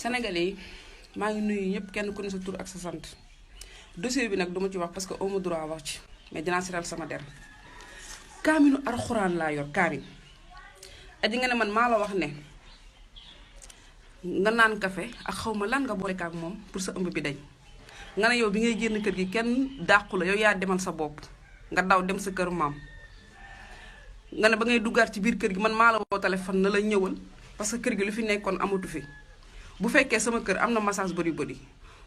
Sénégalais yi maa ngi nuyu ñëpp kenn ku ne sa tur ak sa sant dossier bi nag duma ci wax parce que amu droit wax ci mais dinaa seral sama der kaaminu alxuraan laa yor kaamin aji nga ne man maa la wax ne nga naan café ak xawma lan nga boole ak moom pour sa ëmb bi dañ nga ne yow bi ngay génn kër gi kenn dàqu la yow yaa demal sa bopp nga daw dem sa kër maam nga ne ba ngay duggaat ci biir kër gi man maa la woo téléphone na la ñëwal parce que kër gi lu fi nekkoon amatu fi bu fekkee sama kër am na massage body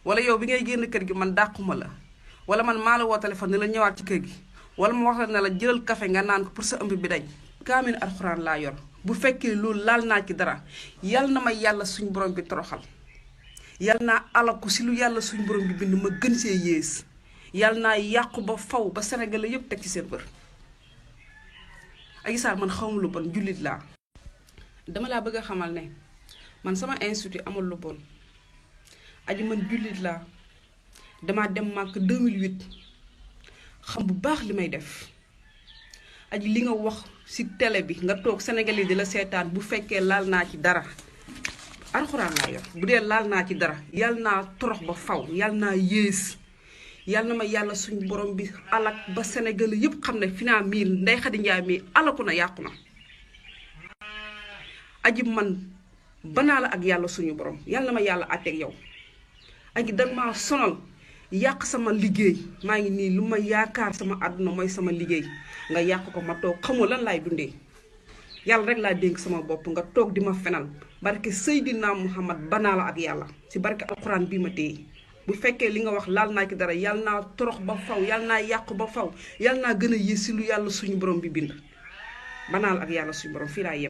wala yow bi ngay génn kër gi man dàquma la wala man maa la woo téléphone ne la ñëwaat ci kër gi wala ma wax la ne la jëlal café nga naan ko pour sa ëmb bi dañ kaamil alxuraan laa yor bu fekkee loolu laal naa ci dara yal na ma yàlla suñ borom bi toroxal yal naa alaku si lu yàlla suñ borom bi bind ma gën see yées yal naa yàqu ba faw ba Sénégal yëpp teg ci seen bër Adji Sarr man xawma lu bon jullit laa dama laa bëgg a xamal ne man sama institut amul lu bon aji man jullit laa dama dem màkk 2008 xam bu baax li may def aji li nga wax ci télé bi nga toog Sénégalais di la seetaan bu fekkee laal naa ci dara alxuraan laa yor bu dee laal naa ci dara yal naa torox ba faw yal naa yées yal na ma yàlla suñ borom bi alak ba Sénégalais yépp xam ne fi naa mii Ndeye Khady Ndiaye mii alaku na yàqu na aji man banaa la ak yàlla suñu borom yal na ma yàlla àtteeg yow aji danga maa sonal yàq sama liggéey maa ngi nii lu ma yaakaar sama àdduna mooy sama liggéey nga yàq ko ma toog xamoo lan laay dundee yàlla rek laa dénk sama bopp nga toog di ma fenal barke Seydina Muhammad banaa la ak yàlla ci barke alxuraan bii ma téye bu fekkee li nga wax laal naa ci dara yàlla naa torox ba faw yàlla naa yàqu ba faw yàlla naa gën a yées si lu yàlla suñu borom bi bind banaa la ak yàlla suñu borom fii laa yem